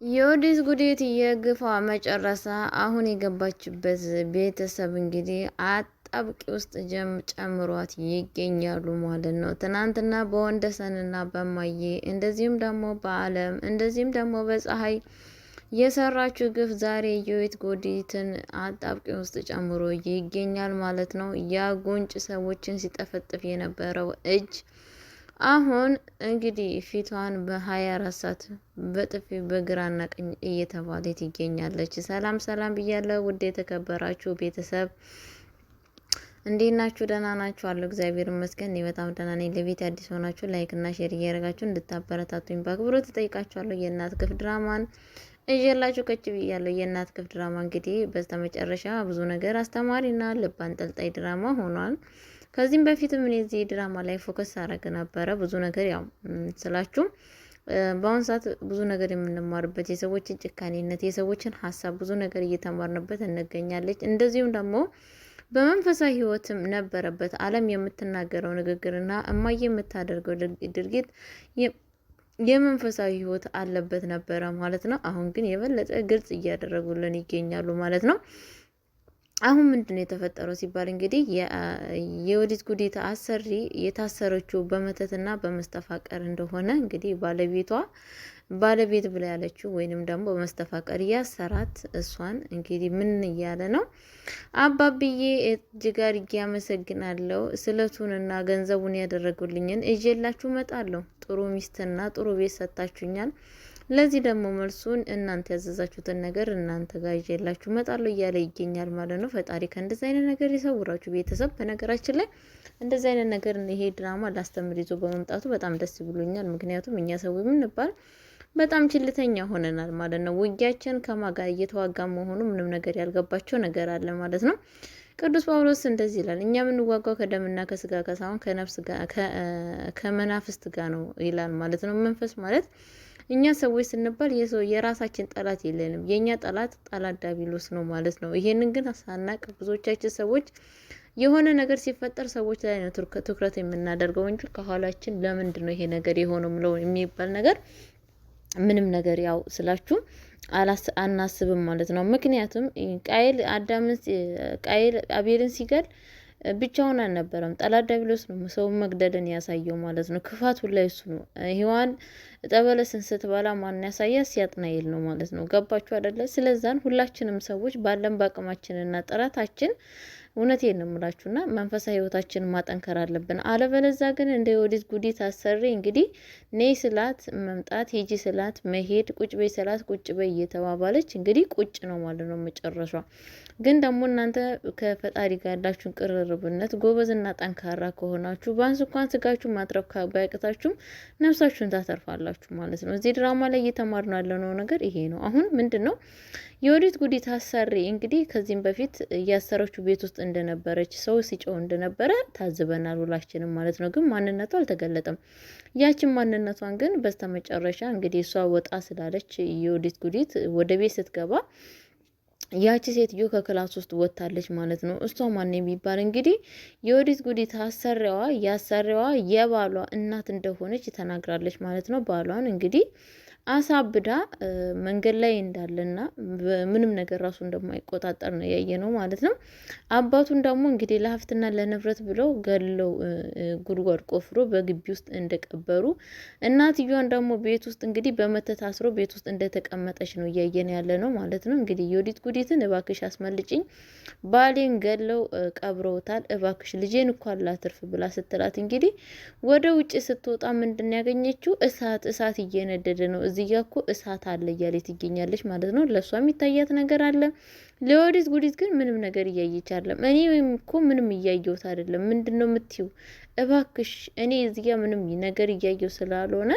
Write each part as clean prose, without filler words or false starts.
የኦዲት ጉዴት የግፏ መጨረሻ አሁን የገባችበት ቤተሰብ እንግዲህ አጣብቂ ውስጥ ጨምሯት ይገኛሉ ማለት ነው። ትናንትና በወንደሰንና በማዬ እንደዚሁም ደግሞ በአለም እንደዚሁም ደግሞ በፀሐይ የሰራችው ግፍ ዛሬ የቤት ጉዲትን አጣብቂ ውስጥ ጨምሮ ይገኛል ማለት ነው። ያ ጉንጭ ሰዎችን ሲጠፈጥፍ የነበረው እጅ አሁን እንግዲህ ፊቷን በ24 ሰዓት በጥፊ በግራና ቀኝ እየተባለ ትገኛለች። ሰላም ሰላም ብያለሁ ውድ የተከበራችሁ ቤተሰብ እንዴት ናችሁ? ደህና ናችሁ? አለሁ እግዚአብሔር ይመስገን እኔ በጣም ደህና ነኝ። ለቤት አዲስ ሆናችሁ ላይክ እና ሼር እያደረጋችሁ እንድታበረታቱኝ በአክብሮት እጠይቃችኋለሁ። የእናት ክፍ ድራማን እየላችሁ ከች ብያለሁ። የእናት ክፍ ድራማ እንግዲህ በስተመጨረሻ ብዙ ነገር አስተማሪና ልብ አንጠልጣይ ድራማ ሆኗል። ከዚህም በፊትም እኔ እዚህ ድራማ ላይ ፎከስ አረግ ነበረ። ብዙ ነገር ያው ስላችሁ በአሁን ሰዓት ብዙ ነገር የምንማርበት የሰዎችን ጭካኔነት፣ የሰዎችን ሀሳብ ብዙ ነገር እየተማርንበት እንገኛለች። እንደዚሁም ደግሞ በመንፈሳዊ ህይወትም ነበረበት አለም የምትናገረው ንግግርና እማዬ የምታደርገው ድርጊት የመንፈሳዊ ህይወት አለበት ነበረ ማለት ነው። አሁን ግን የበለጠ ግልጽ እያደረጉልን ይገኛሉ ማለት ነው። አሁን ምንድነው የተፈጠረው ሲባል እንግዲህ የኦዲት ጉዲት አሰሪ የታሰረችው በመተትና በመስተፋቀር እንደሆነ እንግዲህ ባለቤት ብላ ያለችው ወይንም ደግሞ በመስተፋቀር ያሰራት እሷን እንግዲህ ምን እያለ ነው? አባብዬ እጅግ አድርጌ አመሰግናለሁ። ስለቱንና ገንዘቡን ያደረጉልኝን እጄላችሁ መጣለሁ። ጥሩ ሚስትና ጥሩ ቤት ሰጣችሁኛል። ለዚህ ደግሞ መልሱን እናንተ ያዘዛችሁትን ነገር እናንተ ጋር ይዤላችሁ እመጣለሁ እያለ ይገኛል ማለት ነው። ፈጣሪ ከእንደዚህ አይነት ነገር ይሰውራችሁ ቤተሰብ። በነገራችን ላይ እንደዚህ አይነት ነገር ይሄ ድራማ ላስተምር ይዞ በመምጣቱ በጣም ደስ ብሎኛል። ምክንያቱም እኛ ሰው የምንባል በጣም ችልተኛ ሆነናል ማለት ነው። ውጊያችን ከማጋ እየተዋጋ መሆኑ ምንም ነገር ያልገባቸው ነገር አለ ማለት ነው። ቅዱስ ጳውሎስ እንደዚህ ይላል፣ እኛ የምንዋጋው ከደምና ከስጋ ሳይሆን ከነፍስ ጋር ከመናፍስት ጋር ነው ይላል ማለት ነው። መንፈስ ማለት እኛ ሰዎች ስንባል የራሳችን ጠላት የለንም። የኛ ጠላት ዲያብሎስ ነው ማለት ነው። ይሄንን ግን ሳናቅ ብዙዎቻችን ሰዎች የሆነ ነገር ሲፈጠር ሰዎች ላይ ነው ትኩረት የምናደርገው እንጂ ከኋላችን ለምንድን ነው ይሄ ነገር የሆነው ምለው የሚባል ነገር ምንም ነገር ያው ስላችሁ አናስብም ማለት ነው። ምክንያቱም ቃየል አቤልን ሲገል ብቻውን አልነበረም። ጠላት ዲያብሎስ ነው ሰው መግደልን ያሳየው ማለት ነው። ክፋቱ ላይ እሱ ነው። ሔዋን ጠበለስን ስትበላ ማን ያሳያት? ሲያጥናኤል ነው ማለት ነው። ገባችሁ አይደለ? ስለዛን ሁላችንም ሰዎች ባለን በአቅማችንና ጥረታችን እውነቴን ነው የምላችሁና መንፈሳዊ ህይወታችንን ማጠንከር አለብን። አለበለዛ ግን እንደ ኦዲት ጉዲት አሰሪ እንግዲህ ነይ ስላት መምጣት፣ ሂጂ ስላት መሄድ፣ ቁጭ በይ ስላት ቁጭ በይ እየተባባለች እንግዲህ ቁጭ ነው ማለት ነው መጨረሻ። ግን ደግሞ እናንተ ከፈጣሪ ጋር ያላችሁን ቅርርብነት ጎበዝና ጠንካራ ከሆናችሁ ባንስ እንኳን ስጋችሁ ማጥረፍ ባያቅታችሁም ነፍሳችሁን ታተርፋላችሁ ማለት ነው። እዚህ ድራማ ላይ እየተማርነው ያለነው ነገር ይሄ ነው። አሁን ምንድነው የኦዲት ጉዲት አሰሪ እንግዲህ ከዚህም በፊት እያሰረችው ቤት ውስጥ እንደነበረች ሰው ሲጮህ እንደነበረ ታዝበናል ሁላችንም ማለት ነው። ግን ማንነቷ አልተገለጠም። ያችን ማንነቷን ግን በስተመጨረሻ እንግዲህ እሷ ወጣ ስላለች የኦዲት ጉዲት ወደ ቤት ስትገባ ያቺ ሴትዮ ከክላስ ውስጥ ወጥታለች ማለት ነው። እሷ ማን የሚባል እንግዲህ የኦዲት ጉዲት ያሰሪዋ የባሏ እናት እንደሆነች ተናግራለች ማለት ነው። ባሏን እንግዲህ አሳብዳ መንገድ ላይ እንዳለና ምንም ነገር ራሱ እንደማይቆጣጠር ነው ያየነው ማለት ነው። አባቱን ደግሞ እንግዲህ ለሀብትና ለንብረት ብለው ገለው ጉድጓድ ቆፍሮ በግቢ ውስጥ እንደቀበሩ፣ እናትየዋን ደግሞ ቤት ውስጥ እንግዲህ በመተት አስሮ ቤት ውስጥ እንደተቀመጠች ነው እያየን ያለ ነው ማለት ነው። እንግዲህ የኦዲት ጉዲትን እባክሽ አስመልጭኝ፣ ባሌን ገለው ቀብረውታል፣ እባክሽ ልጄን እንኳን ላትርፍ ብላ ስትላት እንግዲህ ወደ ውጭ ስትወጣ ምንድን ያገኘችው እሳት እየነደደ ነው። እዚህ ጋር እኮ እሳት አለ እያለች ትገኛለች ማለት ነው። ለእሷ የሚታያት ነገር አለ። ለኦዲት ጉዲት ግን ምንም ነገር እያየች አይደለም። እኔ እኮ ምንም እያየሁት አይደለም። ምንድን ነው የምትይው? እባክሽ እኔ እዚህ ጋር ምንም ነገር እያየሁ ስላልሆነ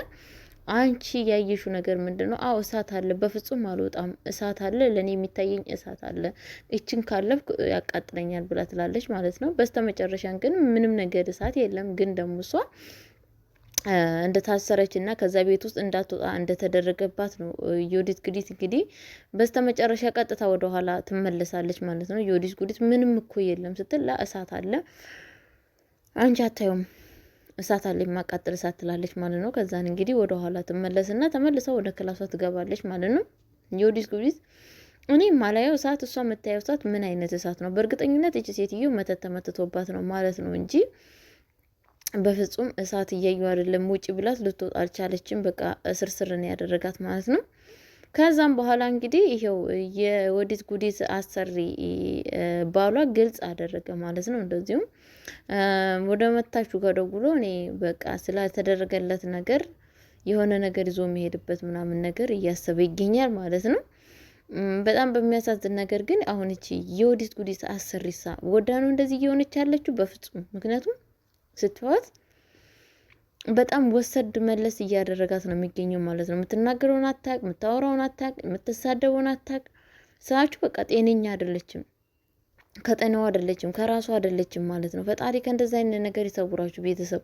አንቺ ያየሽው ነገር ምንድን ነው? አዎ እሳት አለ፣ በፍጹም አልወጣም፣ እሳት አለ፣ ለእኔ የሚታየኝ እሳት አለ፣ እችን ካለፍኩ ያቃጥለኛል ብላ ትላለች ማለት ነው። በስተመጨረሻን ግን ምንም ነገር እሳት የለም። ግን ደግሞ እሷ እንደታሰረች እና ከዛ ቤት ውስጥ እንዳትወጣ እንደተደረገባት ነው የኦዲት ጉዲት እንግዲህ በስተመጨረሻ ቀጥታ ወደ ኋላ ትመለሳለች ማለት ነው። የኦዲት ጉዲት ምንም እኮ የለም ስትል እሳት አለ አንቺ አታዩም እሳት አለ የማቃጠል እሳት ትላለች ማለት ነው። ከዛን እንግዲህ ወደ ኋላ ትመለስና ተመልሳ ወደ ክላሷ ትገባለች ማለት ነው። የወዲት ጉዲት እኔ ማላየው እሳት እሷ የምታየው እሳት ምን አይነት እሳት ነው? በእርግጠኝነት እቺ ሴትዮ መተት ተመትቶባት ነው ማለት ነው እንጂ በፍጹም እሳት እያዩ አይደለም። ውጪ ብላት ልትወጣ አልቻለችም። በቃ እስርስር ነው ያደረጋት ማለት ነው። ከዛም በኋላ እንግዲህ ይሄው የወዲት ጉዲት አሰሪ ባሏ ግልጽ አደረገ ማለት ነው። እንደዚሁም ወደ መታችሁ ከደውሎ እኔ በቃ ስላልተደረገለት ነገር የሆነ ነገር ይዞ የሚሄድበት ምናምን ነገር እያሰበ ይገኛል ማለት ነው። በጣም በሚያሳዝን ነገር ግን አሁን እቺ የወዲት ጉዲት አሰሪሳ ወዳ ነው እንደዚህ እየሆነች ያለችው? በፍጹም ምክንያቱም ስትዋት በጣም ወሰድ መለስ እያደረጋት ነው የሚገኘው ማለት ነው። የምትናገረውን አታቅ፣ የምታወራውን አታቅ፣ የምትሳደበውን አታቅ። ስራችሁ በቃ ጤነኛ አይደለችም፣ ከጤናዋ አይደለችም፣ ከራሷ አይደለችም ማለት ነው። ፈጣሪ ከእንደዛ አይነት ነገር ይሰውራችሁ ቤተሰብ።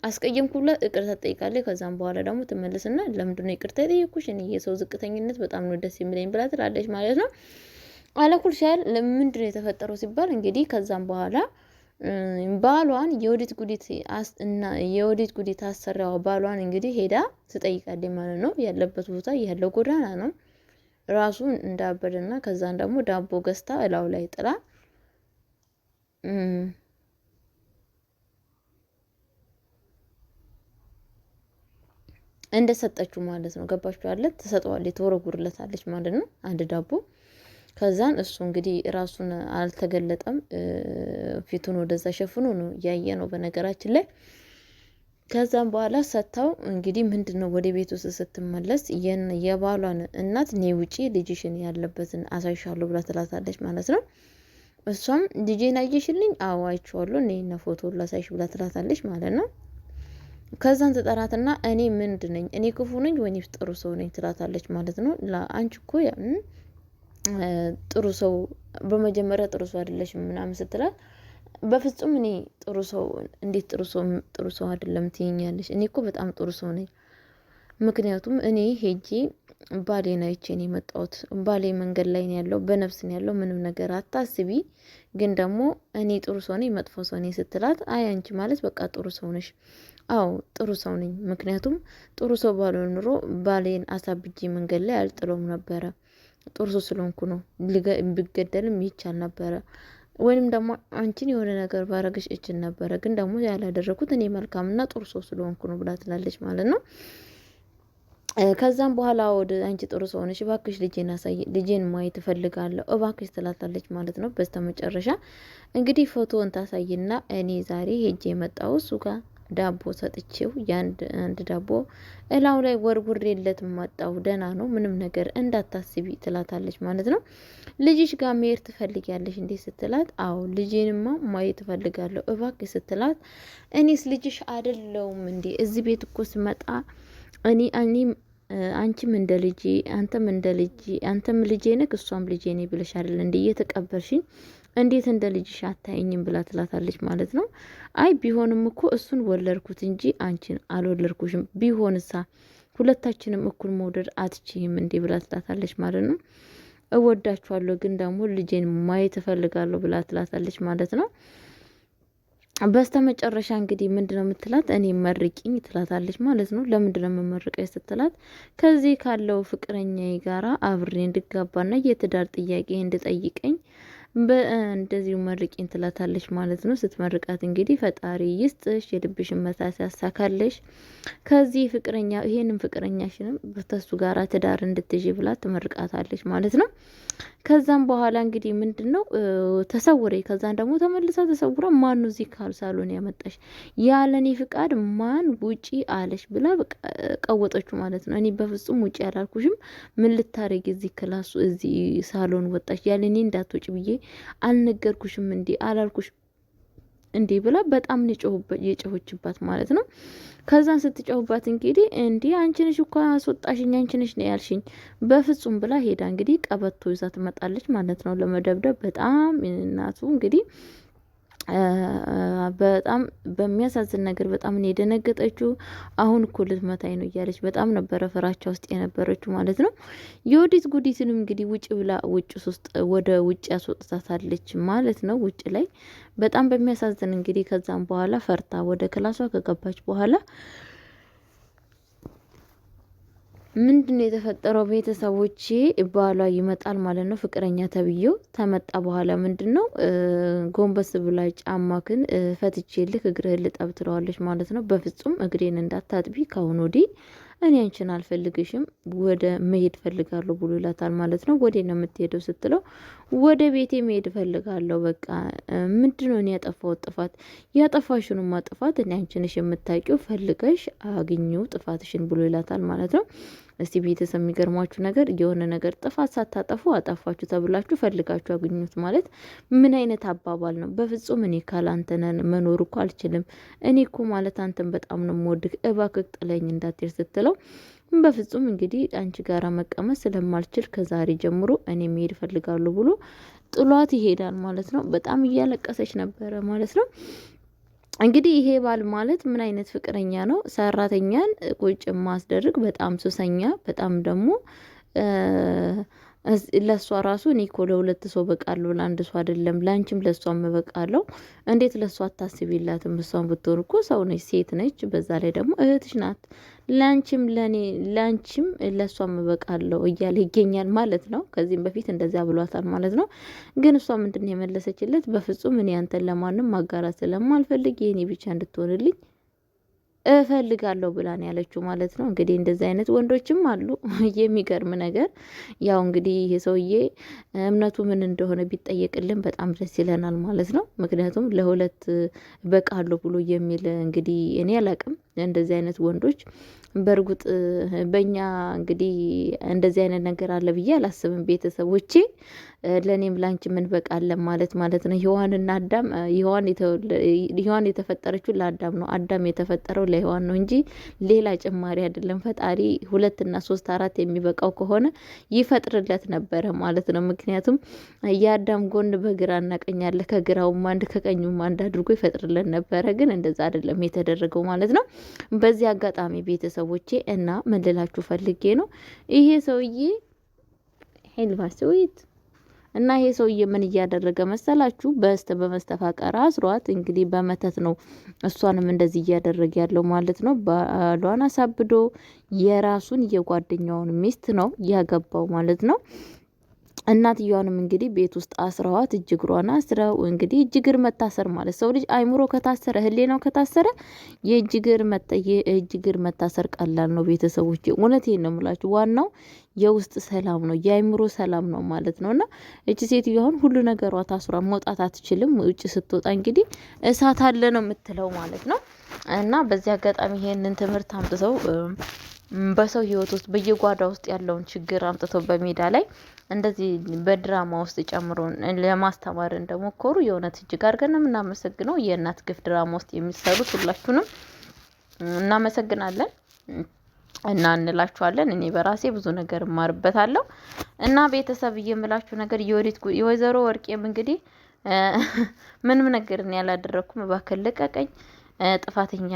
አስቀየምኩ ብላ ይቅርታ ትጠይቃለች። ከዛም በኋላ ደግሞ ትመለስና ለምንድን ነው ይቅርታ የጠየኩሽ? እኔ የሰው ዝቅተኝነት በጣም ነው ደስ የሚለኝ ብላ ትላለች ማለት ነው። አለኩል ሻል ለምንድን ነው የተፈጠረው ሲባል እንግዲህ ከዛም በኋላ ባሏን የወዲት ጉዲት አሰሪዋ ባሏን እንግዲህ ሄዳ ትጠይቃለች ማለት ነው። ያለበት ቦታ ያለው ጎዳና ነው ራሱ እንዳበደና ከዛን ደግሞ ዳቦ ገዝታ እላው ላይ ጥላ እንደሰጠችው ማለት ነው። ገባችሁ አለ ትሰጠዋለች፣ ትወረጉርለታለች ማለት ነው አንድ ዳቦ። ከዛን እሱ እንግዲህ ራሱን አልተገለጠም፣ ፊቱን ወደዛ ሸፍኖ ነው ያየ ነው በነገራችን ላይ። ከዛም በኋላ ሰታው እንግዲህ ምንድነው ወደ ቤት ውስጥ ስትመለስ የባሏን እናት ኔ ውጪ ልጅሽን ያለበትን አሳይሻለሁ ብላ ትላታለች ማለት ነው። እሷም ልጄን አየሽልኝ? አዎ አይቼዋለሁ፣ እኔ ፎቶ ላሳይሽ ብላ ትላታለች ማለት ነው። ከዛን ተጠራትና እኔ ምንድን ነኝ? እኔ ክፉ ነኝ ወይስ ጥሩ ሰው ነኝ ትላታለች ማለት ነው። አንቺ እኮ ጥሩ ሰው በመጀመሪያ ጥሩ ሰው አይደለሽም ምናምን ስትላት በፍጹም እኔ ጥሩ ሰው እንዴት ጥሩ ሰው አይደለም ትይኛለሽ? እኔ እኮ በጣም ጥሩ ሰው ነኝ። ምክንያቱም እኔ ሄጄ ባሌን አይቼ ነው የመጣሁት። ባሌ መንገድ ላይ ነው ያለው፣ በነፍስ ነው ያለው። ምንም ነገር አታስቢ። ግን ደግሞ እኔ ጥሩ ሰው ነኝ መጥፎ ሰው ነኝ ስትላት አይ አንቺ ማለት በቃ ጥሩ ሰው ነሽ። አዎ ጥሩ ሰው ነኝ። ምክንያቱም ጥሩ ሰው ባልሆን ኑሮ ባሌን አሳብጄ መንገድ ላይ አልጥለውም ነበረ። ጥሩ ሰው ስለሆንኩ ነው። ቢገደልም ይቻል ነበረ፣ ወይንም ደግሞ አንቺን የሆነ ነገር ባረግሽ እችል ነበረ። ግን ደግሞ ያላደረኩት እኔ መልካምና ጥሩ ሰው ስለሆንኩ ነው ብላ ትላለች ማለት ነው። ከዛም በኋላ ወደ አንቺ ጥሩ ሰው ነሽ፣ እባክሽ ልጄን አሳይ፣ ልጄን ማየት እፈልጋለሁ እባክሽ ትላታለች ማለት ነው። በስተመጨረሻ እንግዲህ ፎቶውን ታሳይና እኔ ዛሬ ሄጄ የመጣው እሱ ጋር ዳቦ ሰጥቼው አንድ ዳቦ እላው ላይ ወርውሬለት መጣው። ደህና ነው ምንም ነገር እንዳታስቢ ትላታለች ማለት ነው። ልጅሽ ጋር መሄድ ትፈልጊያለሽ እንዴ ስትላት አዎ ልጄንማ ማየት ትፈልጋለሁ እባክሽ ስትላት እኔስ ልጅሽ አይደለሁም እንዴ? እዚህ ቤት እኮ ስመጣ እኔ አንቺም እንደ ልጄ አንተም ልጄ ነህ እሷም ልጄ ነኝ ብለሽ አይደል እንዴ እየተቀበልሽኝ እንዴት እንደ ልጅሽ አታይኝም ብላ ትላታለች ማለት ነው። አይ ቢሆንም እኮ እሱን ወለድኩት እንጂ አንቺን አልወለድኩሽም። ቢሆንሳ ሁለታችንም እኩል መውደድ አትችይም እንዴ ብላ ትላታለች ማለት ነው። እወዳችኋለሁ ግን ደግሞ ልጄን ማየት እፈልጋለሁ ብላ ትላታለች ማለት ነው። በስተመጨረሻ እንግዲህ ምንድነው የምትላት? እኔ መርቂኝ ትላታለች ማለት ነው። ለምንድነው የምመርቀኝ ስትላት ከዚህ ካለው ፍቅረኛዬ ጋራ አብሬ እንድጋባና የትዳር ጥያቄ እንድጠይቀኝ እንደዚሁ መርቂኝ ትላታለች ማለት ነው። ስትመርቃት እንግዲህ ፈጣሪ ይስጥሽ፣ የልብሽን መሳት ያሳካለሽ፣ ከዚህ ፍቅረኛ ይሄንን ፍቅረኛሽንም በተሱ ጋራ ትዳር እንድትይዥ ብላ ትመርቃታለች ማለት ነው። ከዛም በኋላ እንግዲህ ምንድነው ተሰውሬ ከዛን ደግሞ ተመልሳ ተሰውራ ማን ነው እዚህ ሳሎን ያመጣሽ ያለኔ ፍቃድ ማን ውጪ አለሽ ብላ ቀወጠችው ማለት ነው። እኔ በፍጹም ውጪ አላልኩሽም፣ ምን ልታረጊ እዚህ ክላሱ እዚህ ሳሎን ወጣሽ? ያለኔ እንዳትወጪ ብዬ አልነገርኩሽም እንዴ አላልኩሽም እንዴ ብላ በጣም የጮኸችባት ማለት ነው። ከዛን ስትጮህባት እንግዲህ እንዴ አንቺ ነሽ እኮ አስወጣሽኝ፣ አንቺ ነሽ ነው ያልሽኝ፣ በፍጹም ብላ ሄዳ እንግዲህ ቀበቶ ይዛ ትመጣለች ማለት ነው ለመደብደብ። በጣም እናቱ እንግዲህ በጣም በሚያሳዝን ነገር በጣም ነው የደነገጠችው። አሁን እኮ ልትመታኝ ነው እያለች በጣም ነበረ ፍራቻ ውስጥ የነበረችው ማለት ነው። የወዲት ጉዲትንም እንግዲህ ውጭ ብላ ውጭ ውስጥ ወደ ውጭ ያስወጥታታለች ማለት ነው። ውጭ ላይ በጣም በሚያሳዝን እንግዲህ ከዛም በኋላ ፈርታ ወደ ክላሷ ከገባች በኋላ ምንድን ነው የተፈጠረው? ቤተሰቦቼ ባሏ ይመጣል ማለት ነው። ፍቅረኛ ተብዬው ተመጣ በኋላ ምንድን ነው ጎንበስ ብላ ጫማክን ፈትቼልህ እግርህን ልጠብ ትለዋለች ማለት ነው። በፍጹም እግሬን እንዳታጥቢ ካሁን ወዲህ እኔ አንቺን አልፈልግሽም ወደ መሄድ ፈልጋለሁ ብሎ ይላታል ማለት ነው። ወዴ ነው የምትሄደው ስትለው ወደ ቤቴ መሄድ ፈልጋለሁ። በቃ ምንድነው እኔ ያጠፋሁት ጥፋት? ያጠፋሽንማ ጥፋት እኔ አንቺ ነሽ የምታውቂው፣ ፈልገሽ አግኚው ጥፋትሽን ብሎ ይላታል ማለት ነው። እስቲ ቤተሰብ የሚገርሟችሁ ነገር የሆነ ነገር ጥፋት ሳታጠፉ አጠፋችሁ ተብላችሁ ፈልጋችሁ አግኙት ማለት ምን አይነት አባባል ነው? በፍጹም እኔ ካላንተነን መኖር እኮ አልችልም። እኔ እኮ ማለት አንተን በጣም ነው የምወድህ፣ እባክህ ጥለኝ እንዳትሄድ ስትለው በፍጹም እንግዲህ አንቺ ጋራ መቀመጥ ስለማልችል ከዛሬ ጀምሮ እኔ መሄድ እፈልጋለሁ ብሎ ጥሏት ይሄዳል ማለት ነው። በጣም እያለቀሰች ነበረ ማለት ነው። እንግዲህ ይሄ ባል ማለት ምን አይነት ፍቅረኛ ነው? ሰራተኛን ቁጭ ማስደርግ በጣም ሱሰኛ፣ በጣም ደግሞ ለእሷ ራሱ እኔ እኮ ለሁለት ሰው በቃለሁ ለአንድ ሰው አይደለም፣ ለአንቺም ለእሷም እበቃለሁ። እንዴት ለእሷ አታስቢላትም? እሷን ብትሆን እኮ ሰው ነች፣ ሴት ነች፣ በዛ ላይ ደግሞ እህትሽ ናት። ለአንቺም ለአንቺም ለእሷም እበቃለሁ እያለ ይገኛል ማለት ነው። ከዚህም በፊት እንደዚያ ብሏታል ማለት ነው። ግን እሷ ምንድን ነው የመለሰችለት? በፍጹም እኔ አንተን ለማንም ማጋራት ስለማልፈልግ የኔ ብቻ እንድትሆንልኝ እፈልጋለሁ ብላን ያለችው ማለት ነው። እንግዲህ እንደዚህ አይነት ወንዶችም አሉ። የሚገርም ነገር ያው እንግዲህ ይሄ ሰውዬ እምነቱ ምን እንደሆነ ቢጠየቅልን በጣም ደስ ይለናል ማለት ነው። ምክንያቱም ለሁለት በቃለሁ ብሎ የሚል እንግዲህ እኔ አላቅም እንደዚህ አይነት ወንዶች በእርግጥ በእኛ እንግዲህ እንደዚህ አይነት ነገር አለ ብዬ አላስብም። ቤተሰቦቼ ለእኔም ላንቺ ምን በቃለን ማለት ነው። ሔዋንና አዳም ሔዋን የተፈጠረችው ለአዳም ነው። አዳም የተፈጠረው ለሔዋን ነው እንጂ ሌላ ጭማሪ አይደለም። ፈጣሪ 2 እና 3 4 የሚበቃው ከሆነ ይፈጥርለት ነበረ ማለት ነው። ምክንያቱም የአዳም ጎን በግራና ቀኝ አለ። ከግራውም አንድ ከቀኙም አንድ አድርጎ ይፈጥርለት ነበረ። ግን እንደዛ አይደለም የተደረገው ማለት ነው። በዚህ አጋጣሚ ቤተሰቦቼ እና ምን ልላችሁ ፈልጌ ነው ይሄ ሰውዬ ሄልቫስዊት እና ይሄ ሰውዬ ምን እያደረገ መሰላችሁ? በመስተፋቀር አስሯት እንግዲህ በመተት ነው እሷንም እንደዚህ እያደረገ ያለው ማለት ነው። ባሏን አሳብዶ የራሱን የጓደኛውን ሚስት ነው ያገባው ማለት ነው። እናትየዋንም እንግዲህ ቤት ውስጥ አስረዋት እጅግሯን አስረው እንግዲህ እጅግር መታሰር ማለት ሰው ልጅ አይምሮ ከታሰረ ህሌናው ከታሰረ የእጅግር መታሰር ቀላል ነው። ቤተሰቦች እውነቴን ነው የምላችሁ። ዋናው የውስጥ ሰላም ነው፣ የአይምሮ ሰላም ነው ማለት ነው። እና እቺ ሴትዮ አሁን ሁሉ ነገሯ ታስሯ መውጣት አትችልም። ውጭ ስትወጣ እንግዲህ እሳት አለ ነው የምትለው ማለት ነው። እና በዚህ አጋጣሚ ይሄንን ትምህርት አምጥተው በሰው ህይወት ውስጥ በየጓዳ ውስጥ ያለውን ችግር አምጥተው በሜዳ ላይ እንደዚህ በድራማ ውስጥ ጨምሮ ለማስተማር እንደሞከሩ የእውነት እጅግ አድርገን የምናመሰግነው። የእናት ግፍ ድራማ ውስጥ የሚሰሩት ሁላችሁንም እናመሰግናለን እና እንላችኋለን። እኔ በራሴ ብዙ ነገር እማርበታለሁ። እና ቤተሰብ የምላችሁ ነገር የወይዘሮ ወርቄም እንግዲህ ምንም ነገር እኔ ያላደረኩም፣ እባክህ ልቀቀኝ፣ ጥፋተኛ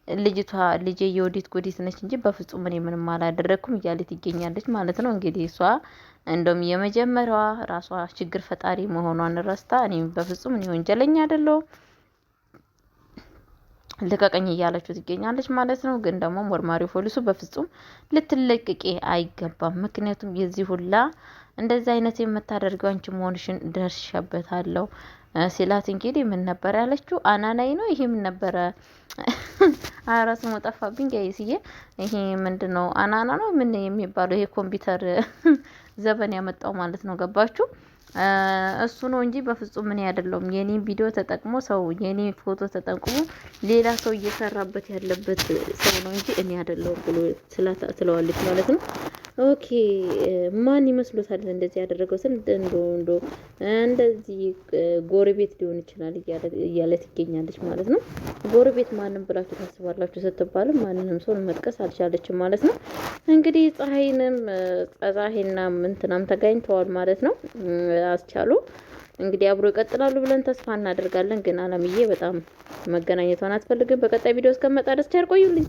ልጄ የወዲት ጉዲት ነች እንጂ በፍጹም እኔ ምንም አላደረኩም እያለች ትገኛለች ማለት ነው። እንግዲህ እሷ እንደውም የመጀመሪያዋ ራሷ ችግር ፈጣሪ መሆኗን ረስታ እኔ በፍጹም እኔ ወንጀለኛ አይደለሁም ልቀቀኝ እያለችው ትገኛለች ማለት ነው። ግን ደግሞ መርማሪው ፖሊሱ በፍጹም ልትለቅቂ አይገባም፣ ምክንያቱም የዚህ ሁላ እንደዚህ አይነት የምታደርገው አንቺ መሆንሽን ደርሻበታለሁ ሲላት እንግዲህ ምን ነበር ያለችው? አናናይ ነው ይሄ ምን ነበረ? አራ ስሙ ጠፋብኝ ጋይስዬ። ይሄ ምንድነው? አናና ነው ምን የሚባለው? ይሄ ኮምፒውተር ዘበን ያመጣው ማለት ነው። ገባችሁ? እሱ ነው እንጂ በፍጹም እኔ አይደለሁም። የኔን ቪዲዮ ተጠቅሞ ሰው የኔን ፎቶ ተጠቅሞ ሌላ ሰው እየሰራበት ያለበት ሰው ነው እንጂ እኔ አይደለሁም ብሎ ትለዋለች ማለት ነው። ኦኬ ማን ይመስሎታል እንደዚህ ያደረገው? ስንት እንዶ እንደዚህ ጎረቤት ሊሆን ይችላል እያለ ትገኛለች ማለት ነው። ጎረቤት ማንም ብላችሁ ታስባላችሁ ስትባልም ማንንም ሰው መጥቀስ አልቻለችም ማለት ነው። እንግዲህ ፀሐይና እንትናም ተጋኝተዋል ማለት ነው። አስቻሉ እንግዲህ አብሮ ይቀጥላሉ ብለን ተስፋ እናደርጋለን። ግን አለምዬ በጣም መገናኘቷን አትፈልግም። በቀጣይ ቪዲዮ እስከመጣ ድረስ ቸር ቆዩልኝ።